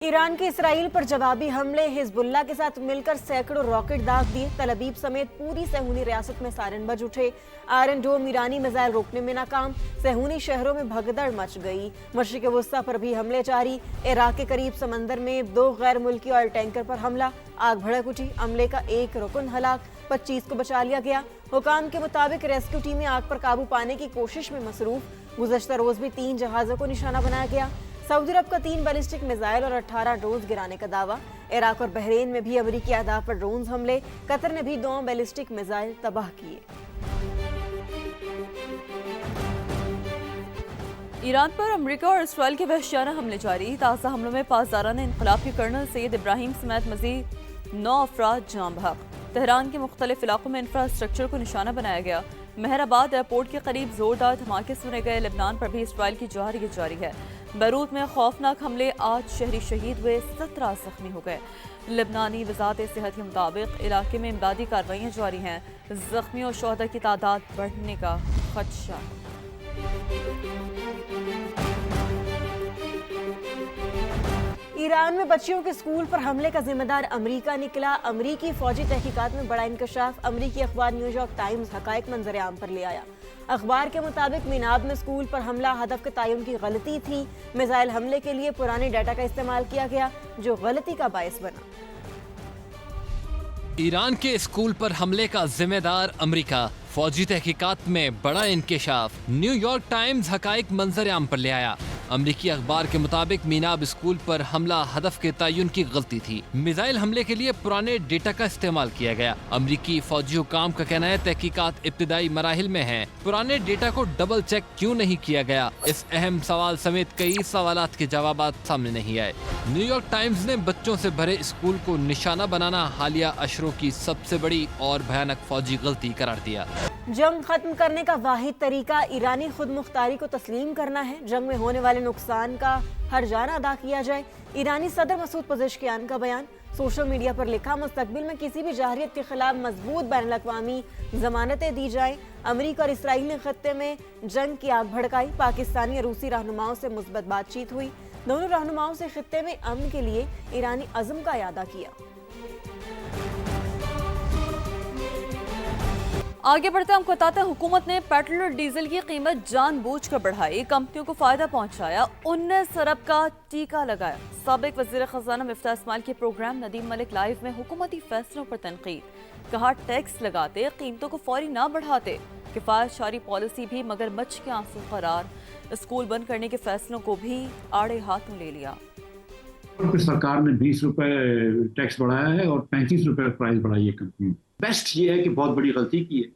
Iran के Israel पर जवाबी हमले, हिजबुल्लाह के साथ मिलकर सैकड़ों रॉकेट दाग दिए। तल अवीव समेत पूरी सहूनी रियासत में सायरन बज उठे। आयरन डोम ईरानी मिसाइल रोकने में नाकाम। सहूनी शहरों में भगदड़ मच गई। मशरिक वस्ता पर भी हमले जारी। इराक के करीब समंदर में 2 गैर मुल्की ऑयल टैंकर पर हमला, आग भड़क उठी। अमले का 1 रुकन हलाक, 25 को बचा लिया गया। हुकाम के मुताबिक रेस्क्यू टीमें आग पर काबू पाने की कोशिश में मसरूफ। गुज़श्ता रोज भी 3 जहाजों को निशाना बनाया गया। सऊदी अरब का 3 बैलिस्टिक मिसाइल और 18 ड्रोन गिराने का दावा। इराक और बहरीन में भी अमरीकी अहदाफ पर ड्रोन हमले। कतर ने भी 2 बैलिस्टिक मिसाइल तबाह किए। ईरान पर अमेरिका और इसराइल के वहशियाना हमले जारी। ताज़ा हमलों में पासदारान इनकलाब के कर्नल सैयद इब्राहिम समेत मजीद 9 अफराद जाँ बहक। तेहरान के मुख्तलिफ इलाकों में इंफ्रास्ट्रक्चर को निशाना बनाया गया। मेहराबाद एयरपोर्ट के करीब जोरदार धमाके सुने गए। लेबनान पर भी इसराइल की जवारी जारी है। बैरूत में खौफनाक हमले, 8 शहरी शहीद हुए, 17 जख्मी हो गए। लेबनानी वजारत सेहत के मुताबिक इलाके में इमदादी कार्रवाइयाँ जारी हैं। जख्मी और शोहदा की तादाद बढ़ने का खदशा। ईरान में बच्चियों के स्कूल पर हमले का जिम्मेदार अमेरिका निकला। अमेरिकी फौजी तहकीकात में बड़ा इंकशाफ। अमेरिकी अखबार न्यूयॉर्क टाइम्स हकायक मंजर-ए-आम पर ले आया। अखबार के मुताबिक मीनाब में स्कूल पर हमला हदफ के तयन की गलती थी। मिसाइल हमले के लिए पुराने डाटा का इस्तेमाल किया गया, जो गलती का बायस बना। ईरान के स्कूल पर हमले का जिम्मेदार अमेरिका, फौजी तहकीकात में बड़ा इंकशाफ। न्यूयॉर्क टाइम्स हकायक मंजर-ए-आम पर ले आया। अमरीकी अखबार के मुताबिक मीनाब स्कूल पर हमला हदफ के तयन की गलती थी। मिसाइल हमले के लिए पुराने डेटा का इस्तेमाल किया गया। अमरीकी फौजी हुकाम का कहना है तहकीकात इब्तिदाई मराहिल में है। पुराने डेटा को डबल चेक क्यों नहीं किया गया, इस अहम सवाल समेत कई सवालात के जवाब सामने नहीं आए। न्यूयॉर्क टाइम्स ने बच्चों से भरे स्कूल को निशाना बनाना हालिया अशरों की सबसे बड़ी और भयानक फौजी गलती करार दिया। जंग खत्म करने का वाहिद तरीका ईरानी खुद मुख्तारी को तस्लीम करना है। जंग में होने वाले नुकसान का हर्जाना अदा किया जाए। ईरानी सदर मसूद पज़ेश्कियान का बयान। सोशल मीडिया पर लिखा, मुस्तकबिल में किसी भी जाहिरियत के खिलाफ मजबूत बैनुल-अक़वामी जमानतें दी जाएं। अमरीका और इसराइल ने खत्ते में जंग की आग भड़काई। पाकिस्तानी और रूसी रहनुमाओं से मुस्बत बातचीत हुई। दोनों रहनुमाओं से खत्ते में अमन के लिए ईरानी अज़्म का इयादा किया। आगे बढ़ते हम बताते हैं, हुकूमत ने पेट्रोल और डीजल की कीमत जानबूझकर बढ़ाई, कंपनियों को फायदा पहुंचाया, 19 अरब का टीका लगाया। साबिक वज़ीर ख़ज़ाना मिफ्ताह इस्माइल के प्रोग्राम नदीम मलिक लाइव में हुकूमती फैसलों पर तनकीद। कहा, टैक्स लगाते, कीमतों को फौरी ना बढ़ाते। किफ़ायत शारी पॉलिसी भी मगरमच्छ के आंसू करार। स्कूल बंद करने के फैसलों को भी आड़े हाथों ले लिया। सरकार ने 20 रुपए टैक्स बढ़ाया है और 35 रुपए प्राइस बढ़ाई है कंपनी। बेस्ट ये है कि बहुत बड़ी गलती की है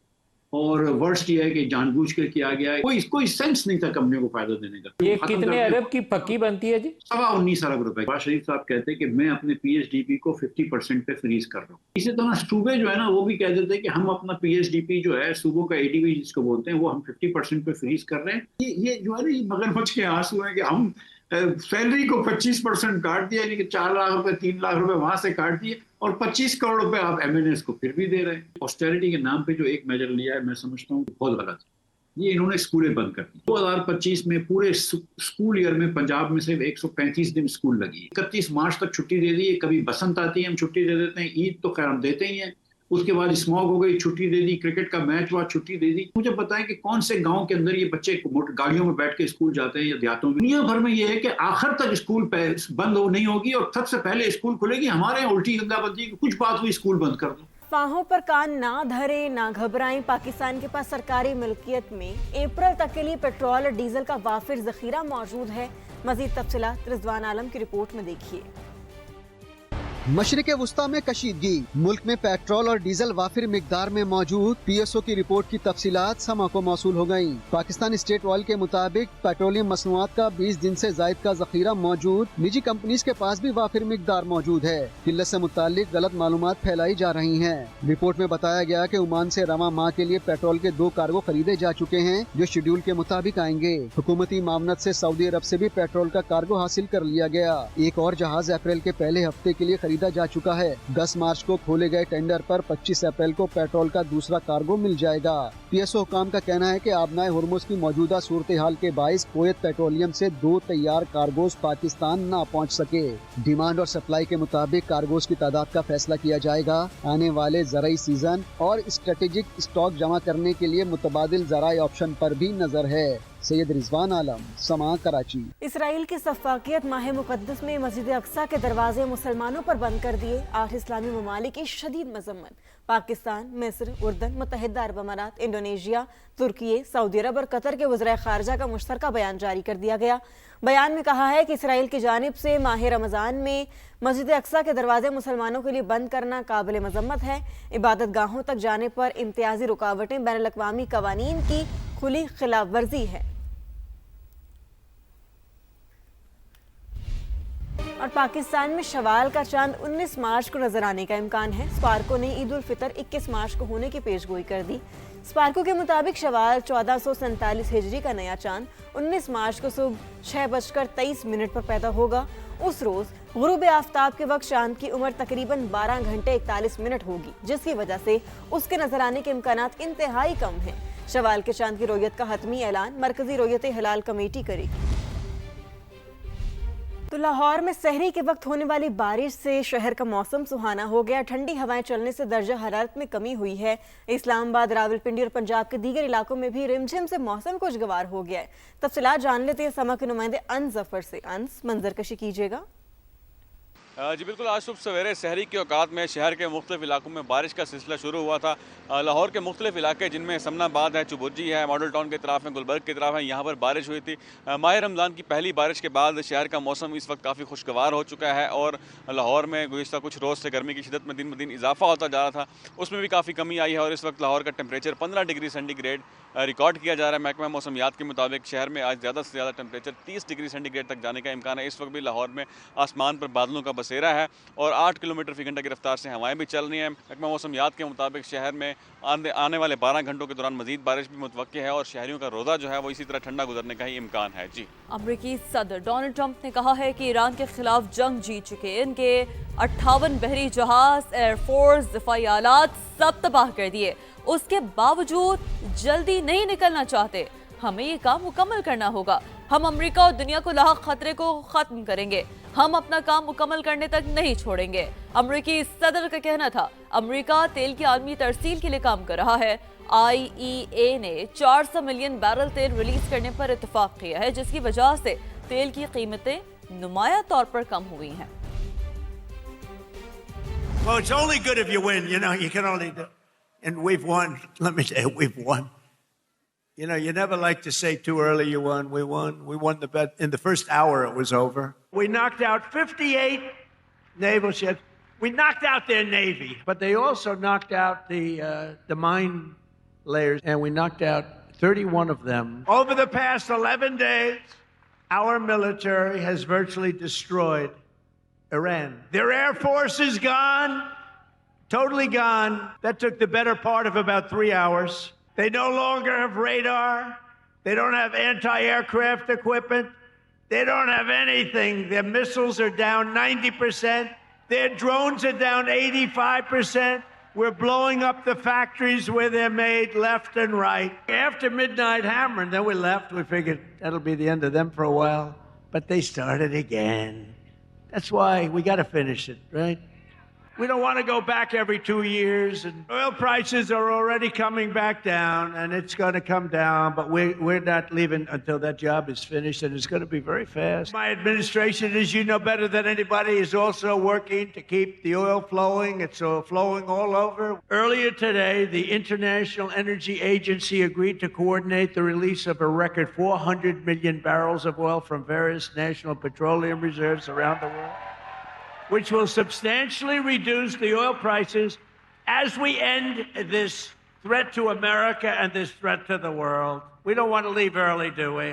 और वर्स्ट ये है कि जानबूझ कर किया गया है। कोई सेंस नहीं था कंपनियों को फायदा देने का। ये कितने अरब की पक्की बनती है जी? 19 अरब रुपए। नवाज शरीफ साहब कहते हैं कि मैं अपने पीएचडीपी को 50% पे फ्रीज कर रहा हूँ। इसी तरह सूबे जो है ना, वो भी कह देते हैं कि हम अपना पीएचडीपी जो है, सूबों का एडीपी जिसको बोलते हैं, वो हम 50% पे फ्रीज कर रहे हैं। ये जो है ना, ये मगरमच्छ के आंसू है कि हम सैलरी को 25% काट दिया, यानी कि 4 लाख रुपए 3 लाख रुपए वहां से काट दिए और 25 करोड़ रुपए आप एमएनएस को फिर भी दे रहे हैं। ऑस्टेरिटी के नाम पे जो एक मेजर लिया है, मैं समझता हूँ बहुत गलत है। ये इन्होंने स्कूलें बंद कर दी। 2025 में पूरे स्कूल ईयर में पंजाब में सिर्फ 135 दिन स्कूल लगी। 31 मार्च तक छुट्टी दे दी है। कभी बसंत आती है, हम छुट्टी दे देते हैं। ईद तो खैर हम देते ही हैं। उसके बाद स्मॉग हो गई, छुट्टी दे दी। क्रिकेट का मैच हुआ, छुट्टी दे दी। मुझे बताएं कि कौन से गांव के अंदर ये बच्चे गाड़ियों में बैठ के स्कूल जाते हैं या देहातों में। दुनिया भर में ये है कि आखिर तक स्कूल बंद नहीं होगी और सबसे पहले स्कूल खुलेगी। हमारे यहाँ उल्टी गंगा बंदी की कुछ बात हुई, स्कूल बंद कर दो। फाहों पर कान ना धरे, ना घबराएं। पाकिस्तान के पास सरकारी मिल्कियत में अप्रैल तक के लिए पेट्रोल और डीजल का वाफिर जखीरा मौजूद है। मजीद तफसीलात रिजवान आलम की रिपोर्ट में देखिए। मशरिक वुस्ता में कशीदगी, मुल्क में पेट्रोल और डीजल वाफिर मिकदार में मौजूद। पीएसओ की रिपोर्ट की तफसीलात समा को मौसूल हो गयी। पाकिस्तान स्टेट ऑयल के मुताबिक पेट्रोलियम मसनूआत का 20 दिन से जायद का जखीरा मौजूद। निजी कंपनीज के पास भी वाफिर मिकदार मौजूद है। किल्लत से मुतालिक गलत मालूमात फैलाई जा रही है। रिपोर्ट में बताया गया कि ओमान से रवा माह के लिए पेट्रोल के 2 कार्गो खरीदे जा चुके हैं, जो शेड्यूल के मुताबिक आएंगे। हुकूमती मामनत से सऊदी अरब से भी पेट्रोल का कार्गो हासिल कर लिया गया। एक और जहाज अप्रैल के पहले हफ्ते के लिए खरीदा जा चुका है। 10 मार्च को खोले गए टेंडर पर 25 अप्रैल को पेट्रोल का दूसरा कार्गो मिल जाएगा। PSO हुकाम का कहना है कि आबनाए हुर्मुज़ की मौजूदा सूरत हाल के बाइस कुवैत पेट्रोलियम से 2 तैयार कार्गोज पाकिस्तान न पहुँच सके। डिमांड और सप्लाई के मुताबिक कार्गोज की तादाद का फैसला किया जाएगा। आने वाले ज़राई सीजन और स्ट्रेटेजिक स्टॉक जमा करने के लिए मुतबादिल ज़राई ऑप्शन पर भी नजर है। सैयद रिजवान आलम, समा, कराची। इसराइल की सफ़ाकियत माह मुक़द्दस में मस्जिद अक्सा के दरवाजे मुसलमानों पर बंद कर दिए। 8 इस्लामी ममालिक की शदीद मजम्मत। पाकिस्तान, मिस्र, उर्दन, मुत्तहिदा अरब अमारात, इंडोनेशिया, तुर्की, सऊदी अरब और कतर के वज़ीर ख़ारजा का मुश्तरका बयान जारी कर दिया गया। बयान में कहा है कि इसराइल की जानिब से माह रमज़ान में मस्जिद अक्सा के दरवाजे मुसलमानों के लिए बंद करना काबिल मजम्मत है। इबादत गाहों तक जाने पर इम्तियाजी रुकावटें बैनुल अक़वामी क़वानीन की खुली खिलाफ वर्जी है। और पाकिस्तान में शवाल का चांद 19 मार्च को नजर आने का इम्कान है। स्पार्को ने ईद उल फितर 21 मार्च को होने की पेशगोई कर दी। स्पार्को के मुताबिक शवाल 1447 हिजरी का नया चांद 19 मार्च को सुबह 6:23 पर पैदा होगा। उस रोज गुरूब आफ्ताब के वक्त चांद की उम्र तकरीबन 12 घंटे 41 मिनट होगी, जिसकी वजह से उसके नजर आने के इम्कानात इंतहाई कम हैं। शवाल के चांद की रोयत का हतमी ऐलान मरकजी रोयत हिलाल कमेटी करेगी। तो लाहौर में सहरी के वक्त होने वाली बारिश से शहर का मौसम सुहाना हो गया। ठंडी हवाएं चलने से दर्जा हरारत में कमी हुई है। इस्लामाबाद, रावलपिंडी और पंजाब के दीगर इलाकों में भी रिमझिम से मौसम खुशगवार हो गया है। तफसीलात जान लेते हैं समा के नुमाइंदे अंस जफर से। अंस, मंजर कशी कीजिएगा। जी बिल्कुल, आज सुबह सवेरे शहरी के औकात में शहर के मुख्तलिफ इलाकों में बारिश का सिलसिला शुरू हुआ था। लाहौर के मुख्तलिफ इलाके जिनमें समनाबाद है, चुबुर्जी है, मॉडल टाउन की तरफ है, गुलबर्ग की तरफ है, यहाँ पर बारिश हुई थी। माह रमज़ान की पहली बारिश के बाद शहर का मौसम इस वक्त काफ़ी खुशगवार हो चुका है और लाहौर में गुज़िश्ता कुछ रोज़ से गर्मी की शिदत में दिन ब दिन इजाफा होता जा रहा था, उसमें भी काफ़ी कमी आई है और इस वक्त लाहौर का टेम्परेचर 15 डिग्री सेंटीग्रेड रिकॉर्ड किया जा रहा है। महकमा मौसमियात के मुताबिक शहर में आज ज़्यादा से ज़्यादा टेम्परेचर 30 डिग्री सेंटीग्रेड तक जाने का इम्कान है। इस वक्त भी लाहौर में आसमान पर बादलों का बसेरा है और 8 किलोमीटर फी घंटा की रफ्तार से हवाएं भी चल रही हैं। महकमा मौसमियात के मुताबिक शहर में आने वाले 12 घंटों के दौरान मजीद बारिश भी मुतवक्की है और शहरियों का रोज़ा जो है वो इसी तरह ठंडा गुजरने का ही इम्कान है। जी, अमरीकी सदर डोनाल्ड ट्रंप ने कहा है कि ईरान के खिलाफ जंग जीत चुके इनके 58 बहरी जहाज, एयरफोर्स, दिफाई आलात सब तबाह कर दिए। उसके बावजूद जल्दी नहीं निकलना चाहते। हमें ये काम मुकम्मल करना होगा। हम अमेरिका और दुनिया को लाहक खतरे को खत्म करेंगे। हम अपना काम मुकम्मल करने तक नहीं छोड़ेंगे। अमरीकी सदर का कहना था। अमेरिका तेल की आलमी तरसील के लिए काम कर रहा है। IEA ने 400 मिलियन बैरल तेल रिलीज करने पर इत्तेफाक किया है, जिसकी वजह से तेल की कीमतें नुमाया तौर पर कम हुई हैं। Well, it's only good if you win. You know, you can only do. And we've won. Let me say, we've won. You know, you never like to say too early you won. We won. We won the bet. In the first hour, it was over. We knocked out 58 naval ships. We knocked out their navy, but they also knocked out the mine layers, and we knocked out 31 of them. Over the past 11 days, our military has virtually destroyed Iran. Their air force is gone, totally gone. That took the better part of about 3 hours. They no longer have radar. They don't have anti-aircraft equipment. They don't have anything. Their missiles are down 90%. Their drones are down 85%. We're blowing up the factories where they're made left and right. After midnight hammer, and then we left. We figured that'll be the end of them for a while. But they started again. That's why we got to finish it, right? We don't want to go back every 2 years. And oil prices are already coming back down, and it's going to come down. But we're not leaving until that job is finished, and it's going to be very fast. My administration, as you know better than anybody, is also working to keep the oil flowing. It's flowing all over. Earlier today, the International Energy Agency agreed to coordinate the release of a record 400 million barrels of oil from various national petroleum reserves around the world, which will substantially reduce the oil prices as we end this threat to America and this threat to the world. We don't want to leave early, do we?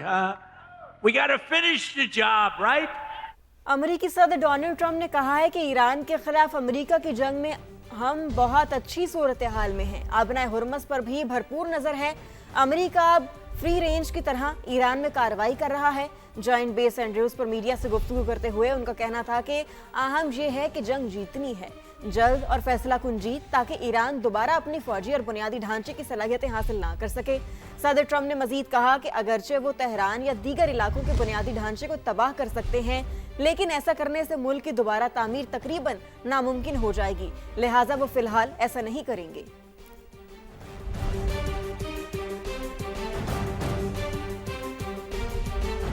We got to finish the job, right? अमेरिकी सदर Donald Trump ने कहा है कि Iran के खिलाफ America की जंग में हम बहुत अच्छी सूरत हाल में हैं। आबनाए हुर्मुज़ पर भी भरपूर नजर है। अमेरिका अब फ्री रेंज की तरह ईरान में कार्रवाई कर रहा है। जॉइंट बेस एंड्रयूज पर मीडिया से गुफ्तगू करते हुए उनका कहना था कि अहम यह है कि जंग जीतनी है, जल्द और फैसला कुन जीत, ताकि ईरान दोबारा अपनी फौजी और बुनियादी ढांचे की सलाहियतें हासिल ना कर सके। सदर ट्रंप ने मजीद कहा कि अगरचे वो तेहरान या दीगर इलाकों के बुनियादी ढांचे को तबाह कर सकते हैं, लेकिन ऐसा करने से मुल्क की दोबारा तामीर तकरीबन नामुमकिन हो जाएगी, लिहाजा वो फिलहाल ऐसा नहीं करेंगे।